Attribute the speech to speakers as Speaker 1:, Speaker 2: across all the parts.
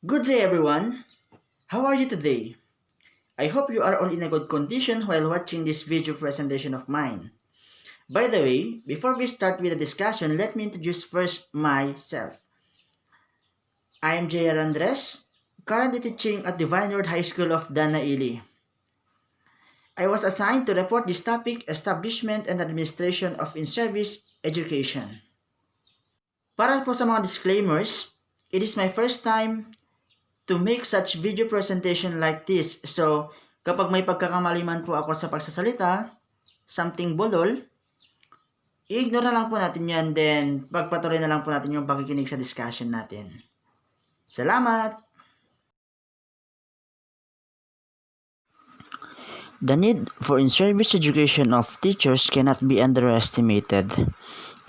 Speaker 1: Good day, everyone. How are you today? I hope you are all in a good condition while watching this video presentation of mine. By the way, before we start with the discussion, let me introduce first myself. I am J.R. Andres, currently teaching at Divine Word High School of Danaili. I was assigned to report this topic, Establishment and Administration of In-Service Education. Para po sa mga disclaimers, it is my first time to make such video presentation like this. So, kapag may pagkakamali man po ako sa pagsasalita, something bulol, i-ignore na lang po natin yan, then pagpatuloy na lang po natin yung pakikinig sa discussion natin. Salamat! The need for in-service education of teachers cannot be underestimated.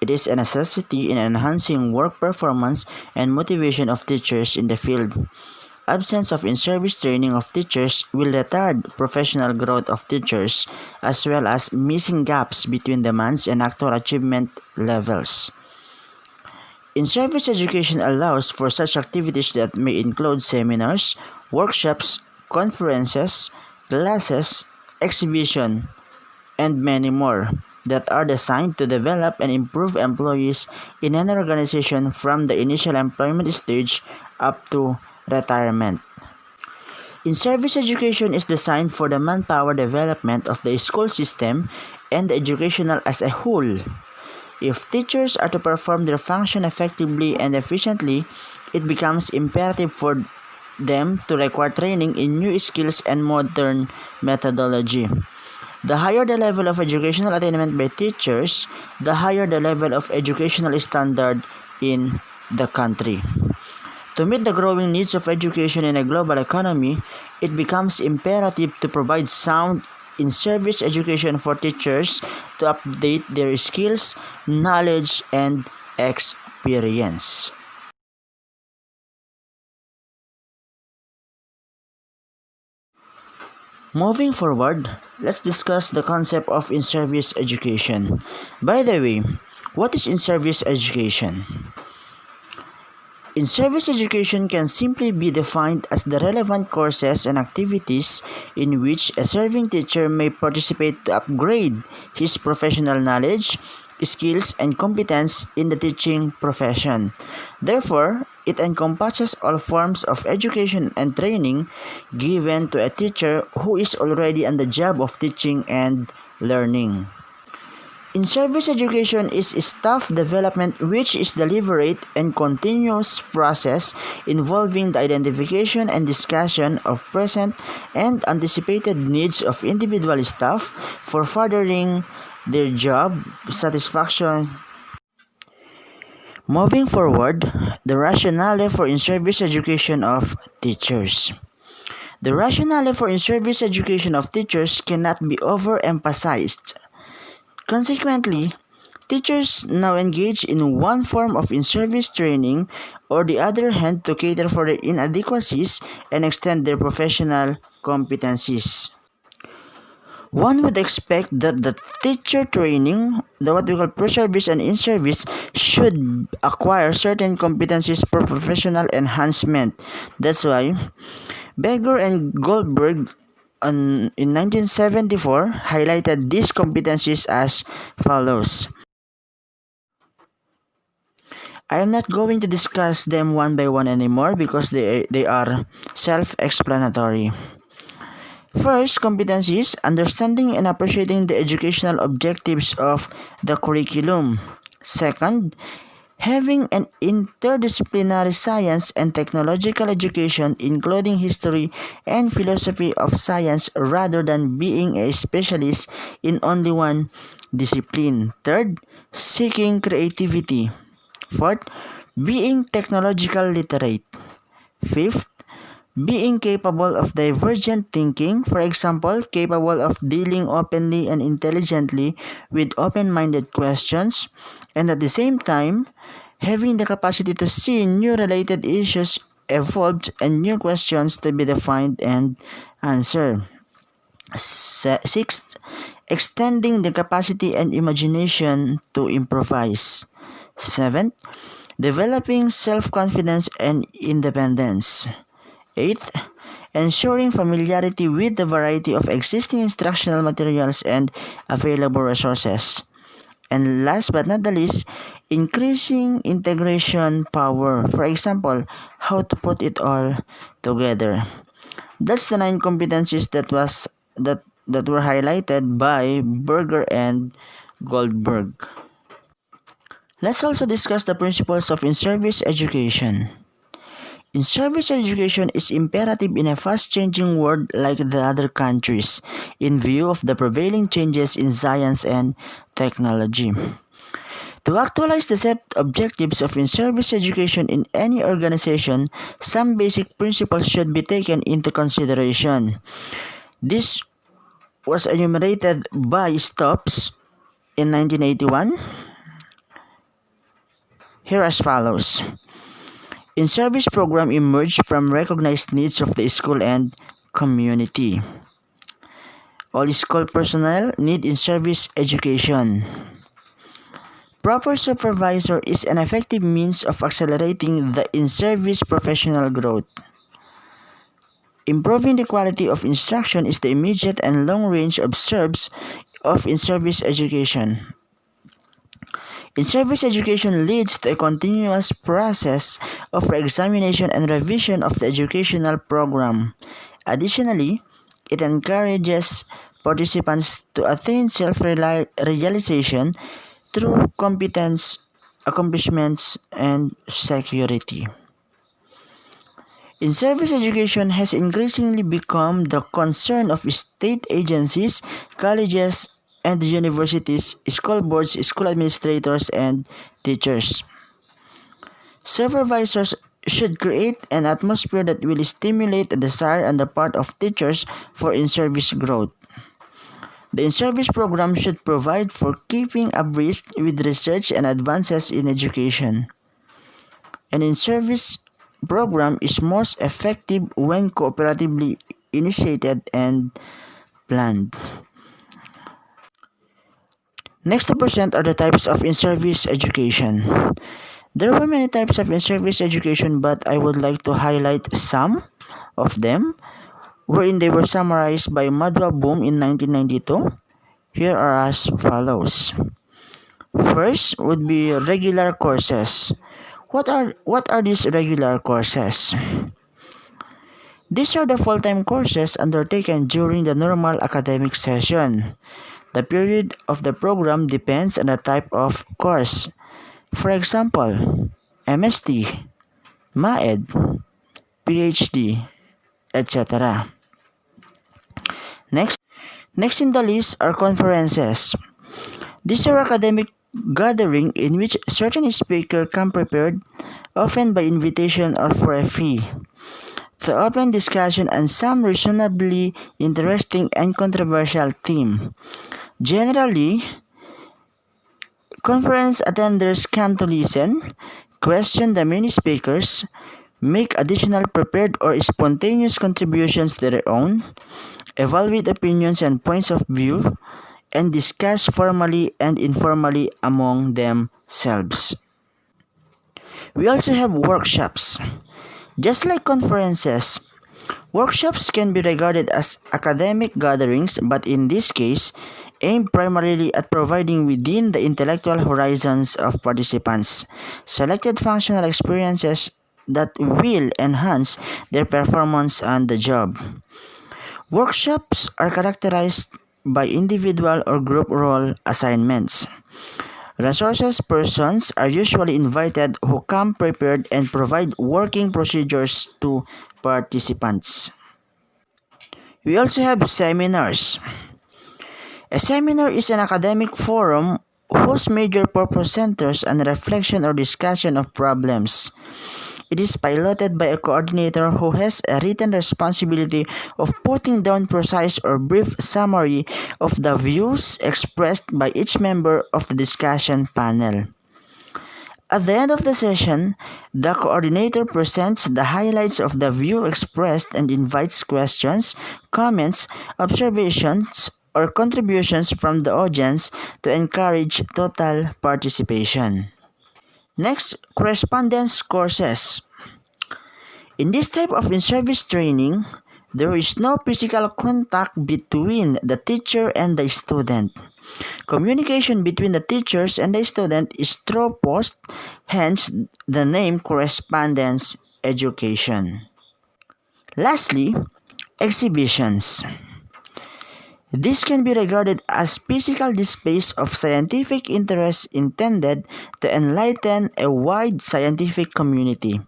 Speaker 1: It is a necessity in enhancing work performance and motivation of teachers in the field. Absence of in-service training of teachers will retard professional growth of teachers as well as missing gaps between demands and actual achievement levels. In-service education allows for such activities that may include seminars, workshops, conferences, classes, exhibition, and many more that are designed to develop and improve employees in an organization from the initial employment stage up to retirement. In-service education is designed for the manpower development of the school system and the educational as a whole. If teachers are to perform their function effectively and efficiently, it becomes imperative for them to require training in new skills and modern methodology. The higher the level of educational attainment by teachers, the higher the level of educational standard in the country. To meet the growing needs of education in a global economy, it becomes imperative to provide sound in-service education for teachers to update their skills, knowledge, and experience. Moving forward, let's discuss the concept of in-service education. By the way, what is in-service education? In-service education can simply be defined as the relevant courses and activities in which a serving teacher may participate to upgrade his professional knowledge, skills, and competence in the teaching profession. Therefore, it encompasses all forms of education and training given to a teacher who is already on the job of teaching and learning. In-service education is staff development which is deliberate and continuous process involving the identification and discussion of present and anticipated needs of individual staff for furthering their job satisfaction. Moving forward, the rationale for in-service education of teachers. The rationale for in-service education of teachers cannot be overemphasized. Consequently, teachers now engage in one form of in-service training or the other hand to cater for their inadequacies and extend their professional competencies. One would expect that the teacher training, the what we call pre-service and in-service, should acquire certain competencies for professional enhancement. That's why Beggar and Goldberg in 1974 highlighted these competencies as follows. I am not going to discuss them one by one anymore because they are self-explanatory. First, competencies, understanding and appreciating the educational objectives of the curriculum. Second, having an interdisciplinary science and technological education including history and philosophy of science rather than being a specialist in only one discipline. Third, seeking creativity. Fourth, being technological literate. Fifth, being capable of divergent thinking, for example, capable of dealing openly and intelligently with open-minded questions, and at the same time, having the capacity to see new related issues evolved and new questions to be defined and answered. Sixth, extending the capacity and imagination to improvise. Seventh, developing self-confidence and independence. 8. Ensuring familiarity with the variety of existing instructional materials and available resources. And last but not the least, increasing integration power. For example, how to put it all together. That's the 9 competencies that were highlighted by Berger and Goldberg. Let's also discuss the principles of in-service education. In-service education is imperative in a fast-changing world like the other countries, in view of the prevailing changes in science and technology. To actualize the set objectives of in-service education in any organization, some basic principles should be taken into consideration. This was enumerated by Stopes in 1981. Here as follows. In-service program emerged from recognized needs of the school and community. All school personnel need in-service education. Proper supervisor is an effective means of accelerating the in-service professional growth. Improving the quality of instruction is the immediate and long-range observes of in-service education. In-service education leads to a continuous process of re-examination and revision of the educational program. Additionally, it encourages participants to attain self-realization through competence, accomplishments, and security. In-service education has increasingly become the concern of state agencies, colleges, and universities, school boards, school administrators, and teachers. Supervisors should create an atmosphere that will stimulate a desire on the part of teachers for in-service growth. The in-service program should provide for keeping abreast with research and advances in education. An in-service program is most effective when cooperatively initiated and planned. Next to present are the types of in-service education. There were many types of in-service education, but I would like to highlight some of them, wherein they were summarized by Madhwa Boom in 1992. Here are as follows. First would be regular courses. What are these regular courses? These are the full-time courses undertaken during the normal academic session. The period of the program depends on the type of course. For example, MST, MAED, PhD, etc. Next in the list are conferences. These are academic gathering in which certain speaker come prepared, often by invitation or for a fee, to open discussion on some reasonably interesting and controversial theme. Generally, conference attenders come to listen, question the many speakers, make additional prepared or spontaneous contributions to their own, evaluate opinions and points of view, and discuss formally and informally among themselves. We also have workshops. Just like conferences, workshops can be regarded as academic gatherings, but in this case, aim primarily at providing within the intellectual horizons of participants selected functional experiences that will enhance their performance on the job. Workshops are characterized by individual or group role assignments. Resources persons are usually invited who come prepared and provide working procedures to participants. We also have seminars. A seminar is an academic forum whose major purpose centers on reflection or discussion of problems. It is piloted by a coordinator who has a written responsibility of putting down precise or brief summary of the views expressed by each member of the discussion panel. At the end of the session, the coordinator presents the highlights of the view expressed and invites questions, comments, observations, or contributions from the audience to encourage total participation. Next, correspondence courses. In this type of in-service training, there is no physical contact between the teacher and the student. Communication between the teachers and the student is through post, hence the name correspondence education. Lastly, exhibitions. This can be regarded as physical displays of scientific interest intended to enlighten a wide scientific community.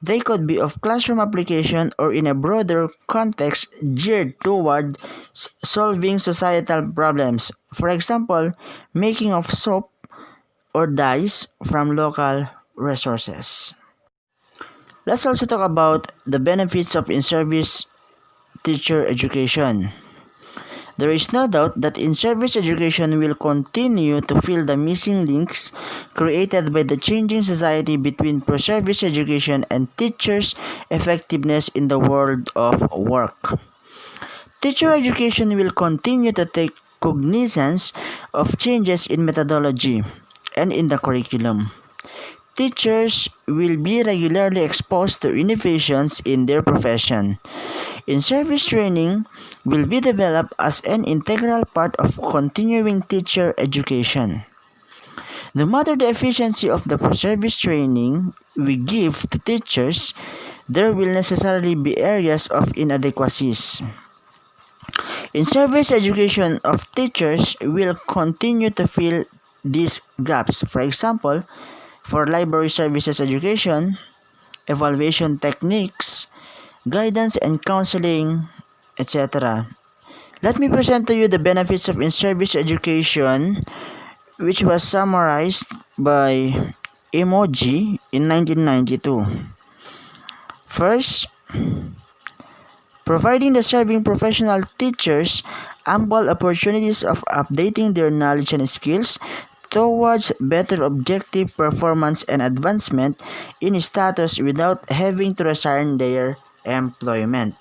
Speaker 1: They could be of classroom application or in a broader context geared toward solving societal problems. For example, making of soap or dyes from local resources. Let's also talk about the benefits of in-service teacher education. There is no doubt that in-service education will continue to fill the missing links created by the changing society between pre-service education and teachers' effectiveness in the world of work. Teacher education will continue to take cognizance of changes in methodology and in the curriculum. Teachers will be regularly exposed to innovations in their profession. In-service training will be developed as an integral part of continuing teacher education. No matter the efficiency of the service training we give to teachers, there will necessarily be areas of inadequacies. In-service education of teachers will continue to fill these gaps. For example, for library services education, evaluation techniques, guidance and counseling, etc. Let me present to you the benefits of in-service education, which was summarized by Emoji in 1992. First, providing the serving professional teachers ample opportunities of updating their knowledge and skills towards better objective performance and advancement in status without having to resign their employment.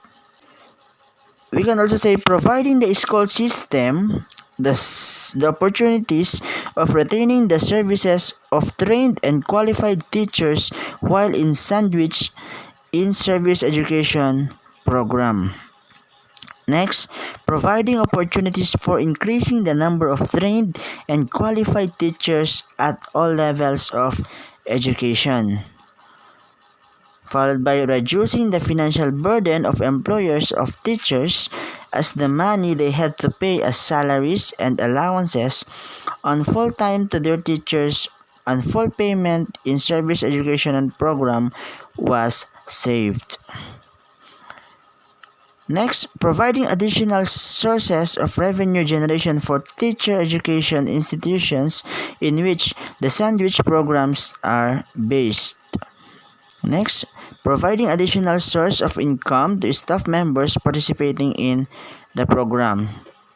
Speaker 1: We can also say providing the school system the opportunities of retaining the services of trained and qualified teachers while in sandwich in service education program. Next, providing opportunities for increasing the number of trained and qualified teachers at all levels of education. Followed by reducing the financial burden of employers of teachers as the money they had to pay as salaries and allowances on full-time to their teachers and full payment in service education program was saved. Next, providing additional sources of revenue generation for teacher education institutions in which the sandwich programs are based. Next, providing additional source of income to staff members participating in the program.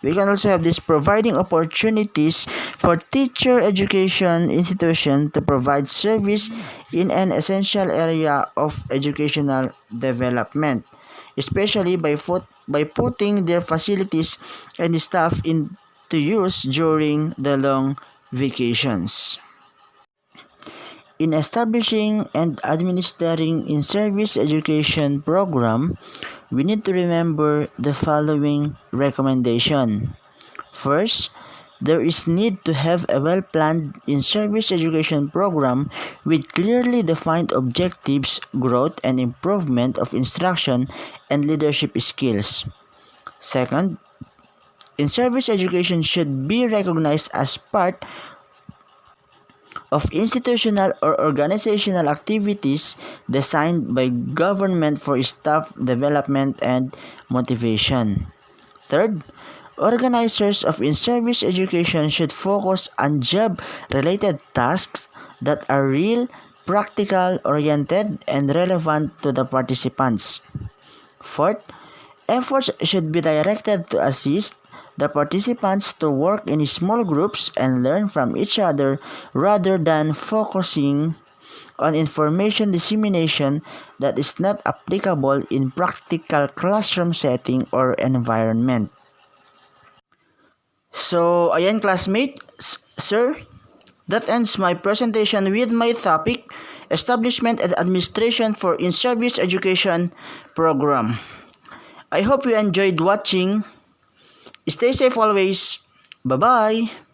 Speaker 1: We can also have this providing opportunities for teacher education institution to provide service in an essential area of educational development, especially by putting their facilities and staff into use during the long vacations. In establishing and administering in-service education program, we need to remember the following recommendation. First, there is need to have a well-planned in-service education program with clearly defined objectives, growth, and improvement of instruction and leadership skills. Second, in-service education should be recognized as part of institutional or organizational activities designed by government for staff development and motivation. Third, organizers of in-service education should focus on job-related tasks that are real, practical, oriented, and relevant to the participants. Fourth, efforts should be directed to assist the participants to work in small groups and learn from each other rather than focusing on information dissemination that is not applicable in practical classroom setting or environment. So, ayan classmate, sir, That ends my presentation with my topic, Establishment and Administration for In-Service Education Program. I hope you enjoyed watching. Stay safe always. Bye-bye.